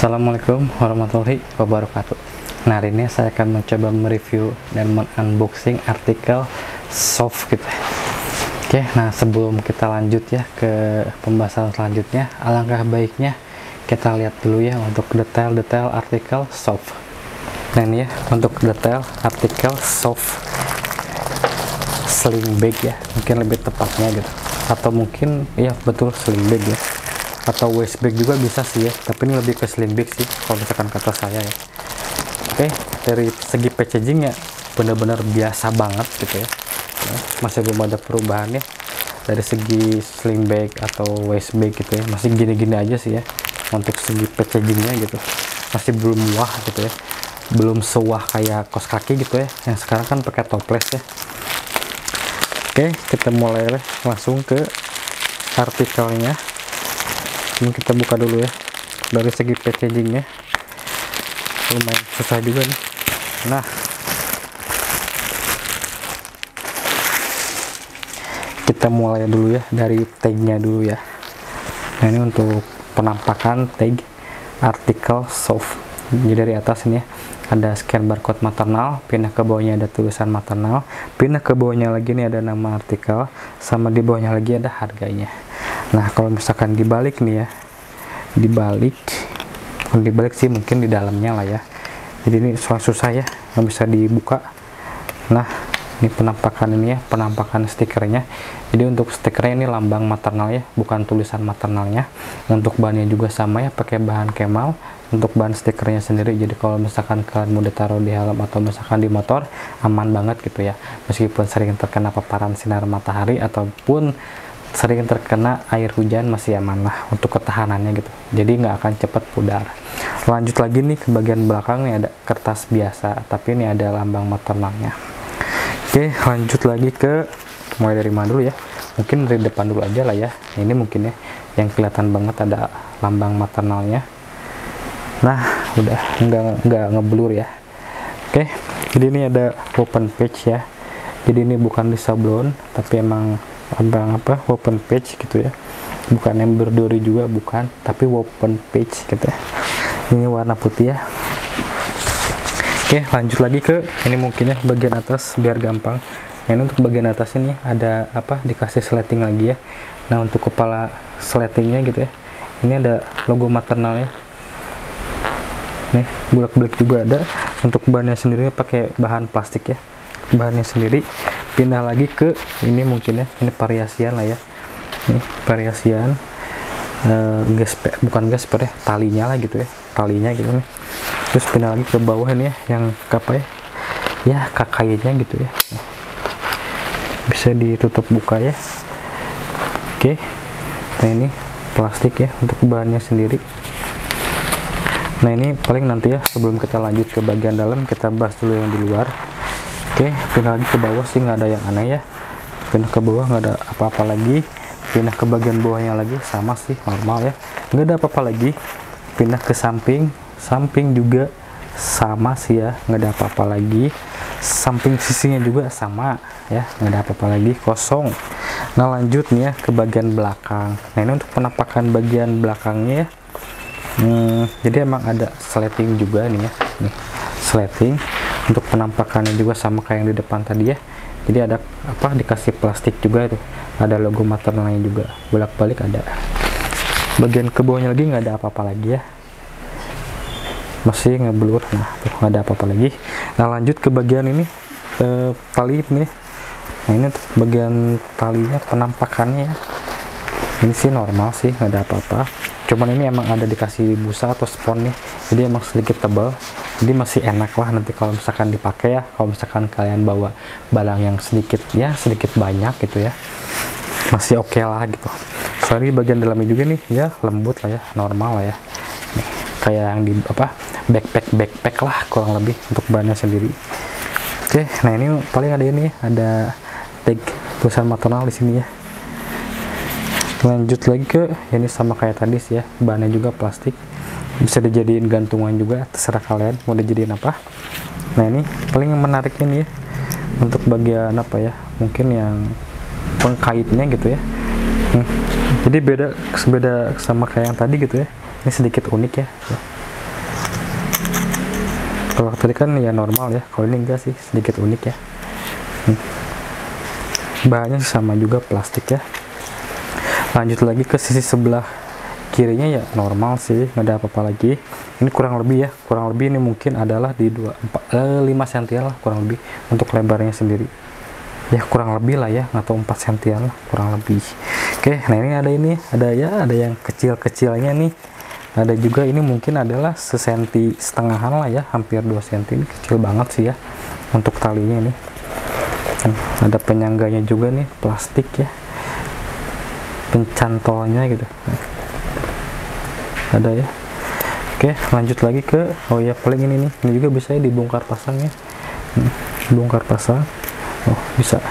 Assalamualaikum warahmatullahi wabarakatuh. Nah, hari ini saya akan mencoba mereview dan unboxing artikel soft gitu. Oke, nah sebelum kita lanjut ya ke pembahasan selanjutnya, alangkah baiknya kita lihat dulu ya untuk detail-detail artikel soft. Nah ini ya untuk detail artikel soft sling bag ya, mungkin lebih tepatnya gitu, atau mungkin ya betul sling bag ya, atau waist bag juga bisa sih ya, tapi ini lebih ke sling bag sih kalau misalkan kata saya ya. Oke, dari segi packaging ya benar-benar biasa banget gitu ya. Masih belum ada perubahan ya dari segi sling bag atau waist bag gitu ya, masih gini-gini aja sih ya untuk segi packagingnya gitu, masih belum wah gitu ya, belum sewah kayak kaos kaki gitu ya yang sekarang kan pakai toples ya. Oke, kita mulai langsung ke artikelnya. Ini kita buka dulu ya dari segi packagingnya, lumayan susah juga nih. Nah, kita mulai dulu ya dari tagnya dulu ya. Nah ini untuk penampakan tag artikel soft. Jadi dari atas ini ya ada scan barcode maternal, pindah ke bawahnya ada tulisan maternal, pindah ke bawahnya lagi nih ada nama artikel, sama di bawahnya lagi ada harganya. Nah kalau misalkan dibalik nih ya, dibalik sih mungkin di dalamnya lah ya, jadi ini soal susah ya, nggak bisa dibuka. Nah ini penampakan ini ya, penampakan stikernya. Jadi untuk stikernya ini lambang maternal ya, bukan tulisan maternalnya. Untuk bahannya juga sama ya, pakai bahan kemal untuk bahan stikernya sendiri. Jadi kalau misalkan kalian mau ditaruh di helm atau misalkan di motor, aman banget gitu ya, meskipun sering terkena paparan sinar matahari ataupun sering terkena air hujan, masih aman lah untuk ketahanannya gitu, jadi nggak akan cepat pudar. Lanjut lagi nih ke bagian belakang nih ada kertas biasa, tapi ini ada lambang maternalnya. Oke, lanjut lagi ke mulai dari mana dulu ya, mungkin dari depan dulu aja lah ya. Ini mungkin ya yang kelihatan banget ada lambang maternalnya. Nah udah nggak ngeblur ya. Oke, jadi ini ada open page ya, jadi ini bukan di sablon tapi emang apa open page gitu ya, bukan embroidery juga bukan, tapi open page gitu ya. Ini warna putih ya. Oke, lanjut lagi ke ini mungkin ya bagian atas biar gampang. Nah, ini untuk bagian atas ini ada apa, dikasih sleting lagi ya. Nah untuk kepala sletingnya gitu ya, ini ada logo maternalnya nih, bulak-balik juga ada. Untuk bahannya sendiri pakai bahan plastik ya, bahannya sendiri. Pindah lagi ke ini mungkin ya, ini variasian lah ya, ini variasian gasper, bukan gasper ya, talinya lah gitu ya, talinya gitu nih. Terus pindah lagi ke bawah ini ya, yang apa ya kakainya gitu ya, bisa ditutup buka ya. Oke, nah ini plastik ya untuk bahannya sendiri. Nah ini paling nanti ya, sebelum kita lanjut ke bagian dalam, kita bahas dulu yang di luar. Oke, pindah lagi ke bawah sih nggak ada yang aneh ya, pindah ke bawah nggak ada apa-apa lagi. Pindah ke bagian bawahnya lagi sama sih, normal ya, nggak ada apa-apa lagi. Pindah ke samping, samping juga sama sih ya, nggak ada apa-apa lagi. Samping sisinya juga sama ya, nggak ada apa-apa lagi, kosong. Nah lanjut nih ya ke bagian belakang. Nah ini untuk penampakan bagian belakangnya ya. Jadi emang ada sleting juga nih ya, nih sleting. Untuk penampakannya juga sama kayak yang di depan tadi ya, jadi ada apa, dikasih plastik juga itu, ada logo maternalnya juga, bolak-balik ada. Bagian ke bawahnya lagi nggak ada apa-apa lagi ya, masih ngeblur. Nah tuh nggak ada apa-apa lagi. Nah lanjut ke bagian ini tali ini. Nah ini untuk bagian talinya, penampakannya ya, ini sih normal sih, nggak ada apa-apa. Cuman ini emang ada dikasih busa atau spon nih, jadi emang sedikit tebal, jadi masih enak lah nanti kalau misalkan dipakai ya, kalau misalkan kalian bawa barang yang sedikit ya, sedikit banyak gitu ya, masih oke lah gitu. Soalnya bagian dalamnya juga nih ya lembut lah ya, normal lah ya, nih, kayak yang di apa, backpack lah kurang lebih untuk bahannya sendiri. Oke, nah ini paling ada ini, ada tag tulisan maternal di sini ya. Lanjut lagi ke ini sama kayak tadi sih ya, bahannya juga plastik, bisa dijadiin gantungan juga, terserah kalian mau dijadiin apa. Nah ini paling yang menarik ini ya, untuk bagian apa ya, mungkin yang pengkaitnya gitu ya. Jadi beda sama kayak yang tadi gitu ya, ini sedikit unik ya. Kalau tadi kan ya normal ya, kalau ini enggak sih, sedikit unik ya. Bahannya sama juga, plastik ya. Lanjut lagi ke sisi sebelah kirinya ya normal sih, nggak ada apa-apa lagi. Ini kurang lebih ya, kurang lebih ini mungkin adalah di 5 cm lah kurang lebih untuk lebarnya sendiri ya, kurang lebih lah ya, atau 4 cm lah kurang lebih. Oke, nah ini ada yang kecil-kecilnya nih, ada juga ini mungkin adalah sesenti setengahan lah ya, hampir 2 cm. Ini kecil banget sih ya untuk talinya ini. Ada penyangganya juga nih, plastik ya, pencantolnya gitu ada ya. Oke, lanjut lagi ke paling ini nih, ini juga bisa ya dibongkar pasang ya, bongkar pasang, bisa.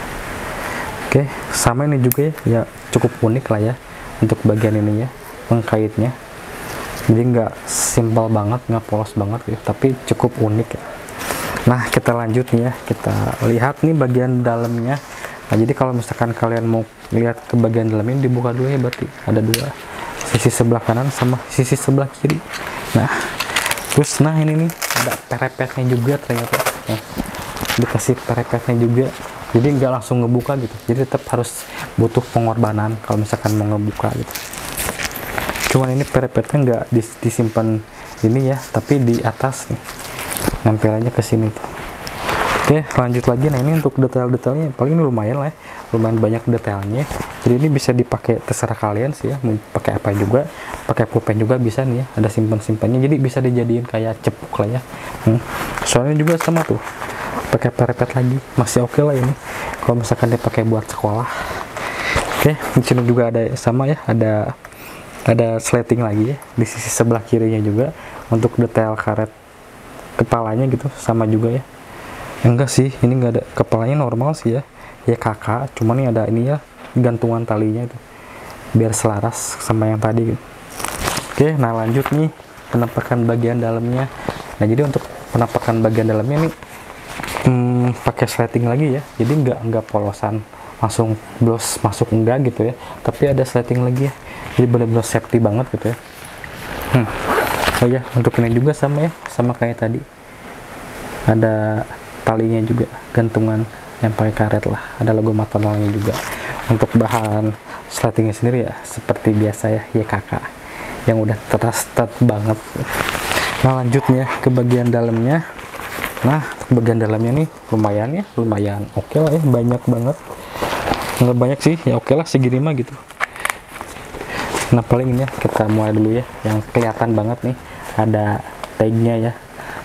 Oke, sama ini juga ya cukup unik lah ya untuk bagian ini ya, pengkaitnya. Jadi nggak simpel banget, nggak polos banget ya, tapi cukup unik ya. Nah, kita lanjut nih ya, kita lihat nih bagian dalamnya. Nah, jadi kalau misalkan kalian mau lihat ke bagian dalam ini, dibuka dulu ya, berarti ada dua, sisi sebelah kanan sama sisi sebelah kiri. Nah, terus ini nih ada perepetnya juga ternyata. Nah, dikasih perepetnya juga, jadi nggak langsung ngebuka gitu, jadi tetap harus butuh pengorbanan kalau misalkan mau ngebuka gitu. Cuman ini perepetnya nggak disimpan ini ya, tapi di atas nih, nampilannya ke sini tuh. Oke, lanjut lagi. Nah, ini untuk detail-detailnya paling ini lumayan lah ya, lumayan banyak detailnya. Jadi ini bisa dipakai terserah kalian sih ya, mau pakai apa juga, pakai pulpen juga bisa nih ya, ada simpan-simpannya, jadi bisa dijadiin kayak cepuk lah ya. Soalnya juga sama tuh, pakai perepet lagi masih oke lah ini kalau misalkan dipakai buat sekolah. Oke, di sini juga ada sama ya, ada slating lagi ya di sisi sebelah kirinya juga untuk detail karet kepalanya gitu, sama juga ya. Enggak sih, ini enggak ada, kepalanya normal sih ya, kakak, cuman ini ada ini ya gantungan talinya itu biar selaras sama yang tadi gitu. Oke, nah lanjut nih penampakan bagian dalamnya. Nah, jadi untuk penampakan bagian dalamnya nih pakai slating lagi ya, jadi enggak polosan langsung blos masuk, enggak gitu ya, tapi ada slating lagi ya, jadi benar-benar safety banget gitu ya. Oh ya, untuk ini juga sama ya, sama kayak tadi, ada talinya juga, gantungan yang pakai karet lah, ada logo McDonald's juga. Untuk bahan slatingnya sendiri ya seperti biasa ya, YKK yang udah trusted banget. Nah, lanjutnya ke bagian dalamnya. Nah, bagian dalamnya nih lumayan oke lah ya, banyak banget, nggak banyak sih ya, oke lah segini mah gitu. Nah, paling ini ya, kita mulai dulu ya, yang kelihatan banget nih ada tagnya ya.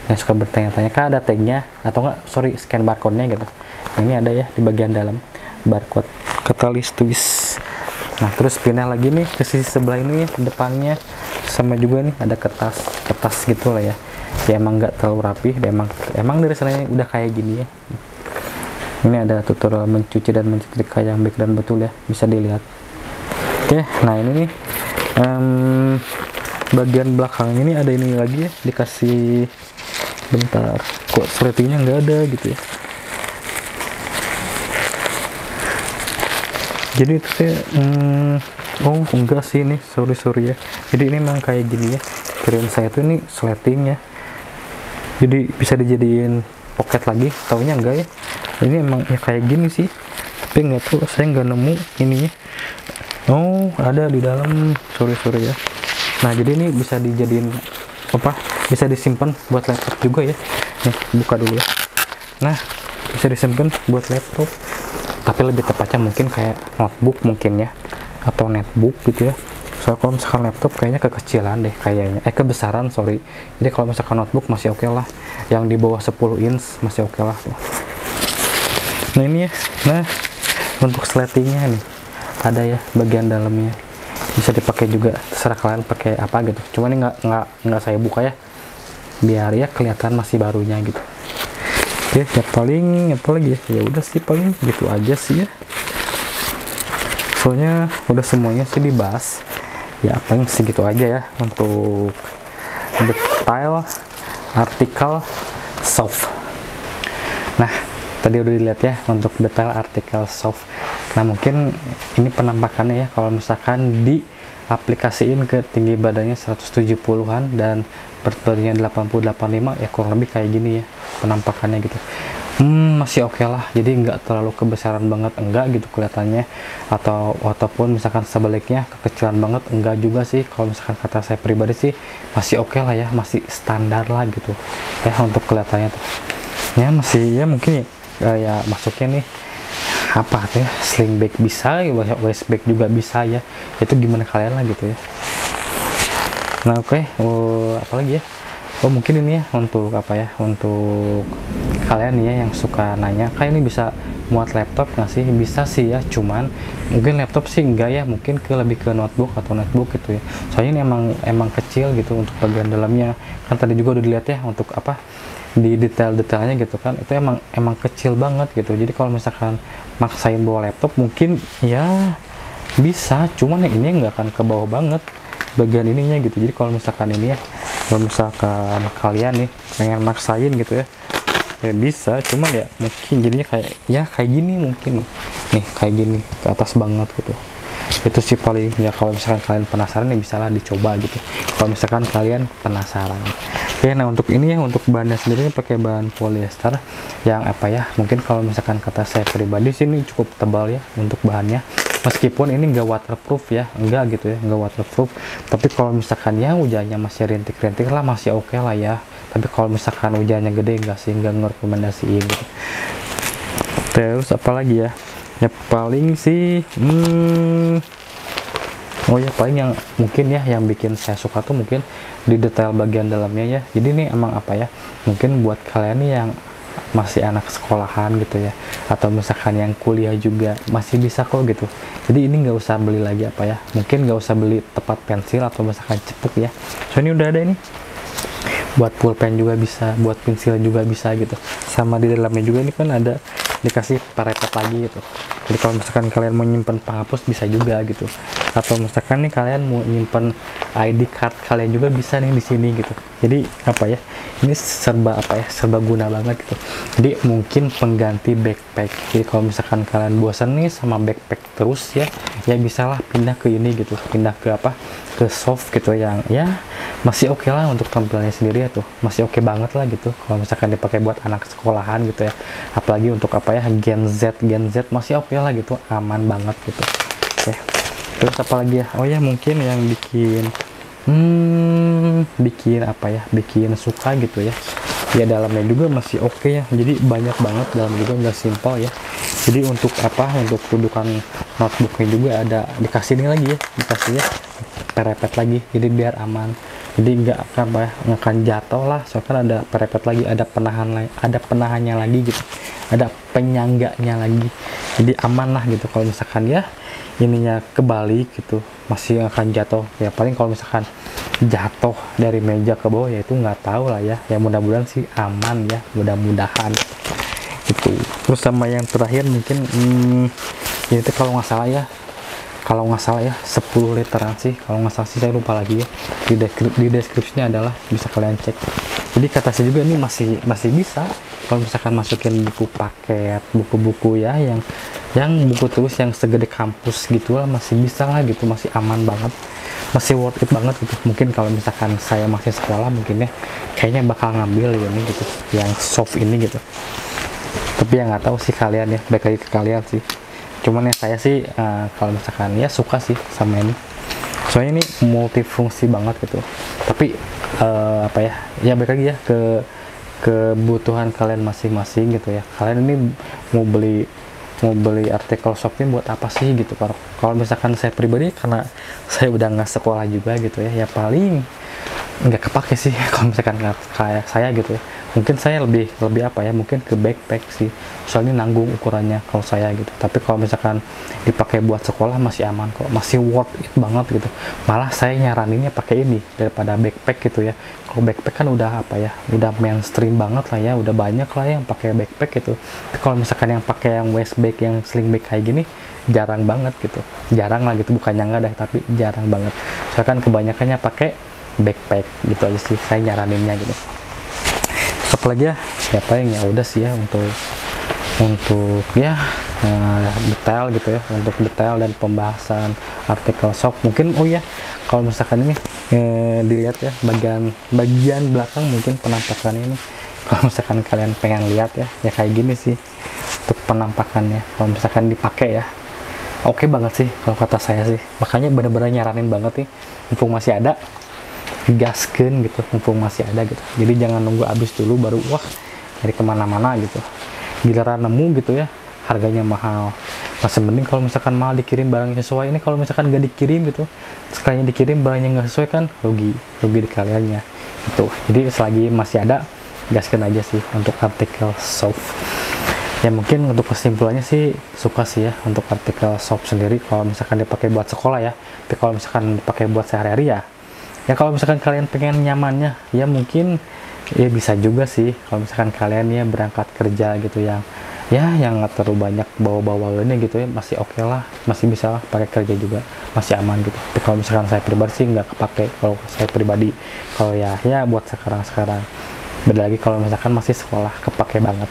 Yang suka bertanya-tanya, kah ada tagnya atau enggak, scan barcode-nya gitu. Nah, ini ada ya di bagian dalam, barcode katalis twist. Nah, terus pindah lagi nih ke sisi sebelah ini ya, depannya sama juga nih ada kertas gitu lah ya. Ya emang nggak terlalu rapi, emang dari sananya udah kayak gini ya. Ini ada tutorial mencuci dan mencetrika yang baik dan betul ya, bisa dilihat. Oke, nah ini nih bagian belakang ini ada ini lagi ya, dikasih, bentar, kok slatingnya nggak ada gitu ya. Jadi itu saya oh enggak sih, ini sorry ya, jadi ini memang kayak gini ya, kirain saya tuh ini slating ya, jadi bisa dijadiin pocket lagi, taunya enggak ya, ini emang ya kayak gini sih, tapi nggak tahu, saya nggak nemu ininya. Oh, ada di dalam, sorry ya. Nah, jadi ini bisa dijadiin apa, bisa disimpan buat laptop juga ya. Nih, buka dulu ya. Nah, bisa disimpan buat laptop, tapi lebih tepatnya mungkin kayak notebook mungkin ya, atau netbook gitu ya. Soalnya kalau misalkan laptop kayaknya kekecilan deh kayaknya, kebesaran, sorry. Jadi kalau misalkan notebook masih oke lah, yang di bawah 10 inch masih oke lah. Nah, ini ya, nah untuk slatingnya nih ada ya bagian dalamnya, bisa dipakai juga, terserah kalian pakai apa gitu, cuman ini nggak saya buka ya, biar ya kelihatan masih barunya gitu. Oke, ya paling apa lagi ya, udah sih paling gitu aja sih ya, soalnya udah semuanya sih dibahas ya, paling segitu aja ya untuk detail artikel soft. Nah, tadi udah dilihat ya untuk detail artikel soft. Nah mungkin ini penampakannya ya kalau misalkan di aplikasiin ke tinggi badannya 170-an dan berat badannya 80-85 ya kurang lebih kayak gini ya penampakannya gitu. Masih oke lah, jadi nggak terlalu kebesaran banget enggak gitu kelihatannya, ataupun misalkan sebaliknya kekecilan banget enggak juga sih. Kalau misalkan kata saya pribadi sih masih oke lah ya, masih standar lah gitu ya untuk kelihatannya tuh ya, masih ya mungkin ya masuknya nih apa tuh ya, sling bag bisa, waist bag juga bisa ya, itu gimana kalian lah gitu ya. Nah oke. Apalagi ya, mungkin ini ya untuk apa ya, untuk kalian ya yang suka nanya kayak ini bisa muat laptop nggak sih? Bisa sih ya, cuman mungkin laptop sih enggak ya, mungkin lebih ke notebook atau netbook gitu ya, soalnya ini emang kecil gitu untuk bagian dalamnya. Kan tadi juga udah dilihat ya untuk apa di detail-detailnya gitu kan, itu emang kecil banget gitu. Jadi kalau misalkan maksain bawa laptop mungkin ya bisa, cuman yang ini nggak akan ke bawah banget bagian ininya gitu. Jadi kalau misalkan ini ya, kalau misalkan kalian nih pengen maksain gitu ya bisa, cuman ya mungkin jadinya kayak gini, mungkin nih kayak gini ke atas banget gitu. Itu sih paling ya, kalau misalkan kalian penasaran ya bisa lah dicoba gitu kalau misalkan kalian penasaran. Oke, nah untuk ini ya, untuk bahannya sendiri pakai bahan polyester yang apa ya, mungkin kalau misalkan kata saya pribadi sih ini cukup tebal ya untuk bahannya, meskipun ini enggak waterproof ya, enggak gitu ya, enggak waterproof. Tapi kalau misalkan ya hujannya masih rintik-rintik lah, masih oke lah ya. Tapi kalau misalkan hujannya gede enggak sih, enggak ngerekomendasiin gitu. Terus apalagi ya, ya paling sih paling yang mungkin ya yang bikin saya suka tuh mungkin di detail bagian dalamnya ya. Jadi ini emang apa ya, mungkin buat kalian nih yang masih anak sekolahan gitu ya, atau misalkan yang kuliah juga masih bisa kok gitu. Jadi ini nggak usah beli lagi apa ya, mungkin nggak usah beli tempat pensil atau misalkan cepuk ya, so ini udah ada ini buat pulpen juga bisa, buat pensil juga bisa gitu. Sama di dalamnya juga ini kan ada dikasih parepet lagi gitu. Jadi kalau misalkan kalian mau nyimpen penghapus bisa juga gitu, atau misalkan nih kalian mau nyimpen ID card kalian juga bisa nih di sini gitu. Jadi apa ya, ini serba apa ya, serba guna banget gitu. Jadi mungkin pengganti backpack. Jadi kalau misalkan kalian bosan nih sama backpack terus ya bisalah pindah ke ini gitu, pindah ke apa, ke soft gitu yang ya masih oke lah untuk tampilannya sendiri ya tuh, masih oke banget lah gitu kalau misalkan dipakai buat anak sekolahan gitu ya. Apalagi untuk apa ya, Gen Z masih oke lah gitu, aman banget gitu. Oke. Terus apa lagi ya, oh ya mungkin yang bikin apa ya, bikin suka gitu ya dalamnya juga masih oke ya. Jadi banyak banget dalamnya juga, nggak simpel ya. Jadi untuk apa, untuk dudukan notebooknya juga ada dikasih ini lagi ya, dikasih ya perepet lagi, jadi biar aman. Jadi nggak akan jatuh lah, soalnya kan ada perepet lagi, ada penahannya lagi gitu, ada penyangganya lagi, jadi aman lah gitu. Kalau misalkan ya ininya kebalik gitu masih akan jatuh ya, paling kalau misalkan jatuh dari meja ke bawah ya itu nggak tahu lah ya, mudah-mudahan sih aman ya, mudah-mudahan gitu. Terus sama yang terakhir mungkin ya itu kalau nggak salah ya 10 literan sih, kalau nggak salah sih, saya lupa lagi ya. Di deskripsinya adalah bisa kalian cek. Jadi kata saya juga ini masih bisa kalau misalkan masukin buku paket, buku-buku ya yang buku tulis yang segede kampus gitu lah, masih bisa lah gitu, masih aman banget, masih worth it banget gitu. Mungkin kalau misalkan saya masih sekolah mungkin ya kayaknya bakal ngambil ini gitu, yang soft ini gitu. Tapi ya nggak tahu sih kalian ya, baik lagi ke kalian sih. Cuman ya saya sih kalau misalkan ya suka sih sama ini, soalnya ini multifungsi banget gitu. Tapi apa ya balik lagi ya ke kebutuhan kalian masing-masing gitu ya. Kalian ini mau beli artikel soft ini buat apa sih gitu. Kalau misalkan saya pribadi, karena saya udah nggak sekolah juga gitu ya paling nggak kepake sih kalau misalkan kayak saya gitu ya. Mungkin saya lebih apa ya, mungkin ke backpack sih, soalnya nanggung ukurannya kalau saya gitu. Tapi kalau misalkan dipakai buat sekolah masih aman kok, masih worth it banget gitu. Malah saya nyaraninnya pakai ini daripada backpack gitu ya. Kalau backpack kan udah apa ya, udah mainstream banget lah ya, udah banyak lah yang pakai backpack gitu. Tapi kalau misalkan yang pakai yang waist bag, yang sling bag kayak gini jarang banget gitu, jarang lah gitu, bukannya nggak ada tapi jarang banget. Soalnya kan kebanyakannya pakai backpack gitu aja sih saya nyaraninnya gitu. Apalagi ya paling ya udah sih ya untuk untuk ya detail gitu ya, untuk detail dan pembahasan artikel shop. Mungkin oh ya, kalau misalkan ini dilihat ya bagian belakang mungkin penampakan ini, kalau misalkan kalian pengen lihat ya kayak gini sih untuk penampakannya. Kalau misalkan dipakai ya oke banget sih kalau kata saya sih, makanya bener-bener nyaranin banget nih, mumpung masih ada gaskeun gitu, mumpung masih ada gitu. Jadi jangan nunggu habis dulu baru wah dari kemana-mana gitu, giliran nemu gitu ya harganya mahal. Masih mending kalau misalkan mahal dikirim barangnya sesuai. Ini kalau misalkan nggak dikirim gitu, sekalinya dikirim barangnya nggak sesuai kan rugi di kaliannya gitu. Jadi selagi masih ada gaskan aja sih untuk artikel shop. Ya mungkin untuk kesimpulannya sih suka sih ya untuk artikel shop sendiri kalau misalkan dipakai buat sekolah ya. Tapi kalau misalkan dipakai buat sehari-hari ya kalau misalkan kalian pengen nyamannya ya mungkin ya bisa juga sih. Kalau misalkan kalian ya berangkat kerja gitu yang nggak terlalu banyak bawa-bawa ini gitu ya, masih oke lah, masih bisa lah pakai kerja juga, masih aman gitu. Tapi kalau misalkan saya pribadi sih nggak kepake kalau saya pribadi. Kalau ya buat sekarang beda lagi kalau misalkan masih sekolah kepake banget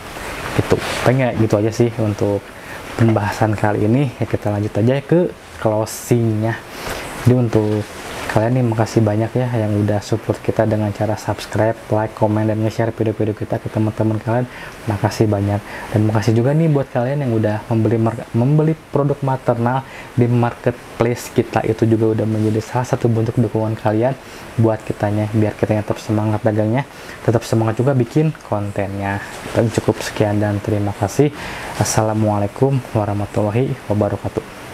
gitu. Pengen gitu aja sih untuk pembahasan kali ini. Ya kita lanjut aja ke closingnya. Jadi untuk kalian nih makasih banyak ya yang udah support kita dengan cara subscribe, like, komen, dan nge-share video-video kita ke teman-teman kalian. Makasih banyak. Dan makasih juga nih buat kalian yang udah membeli produk maternal di marketplace kita. Itu juga udah menjadi salah satu bentuk dukungan kalian buat kitanya, biar kitanya tetap semangat dagangnya, tetap semangat juga bikin kontennya. Dan cukup sekian dan terima kasih. Assalamualaikum warahmatullahi wabarakatuh.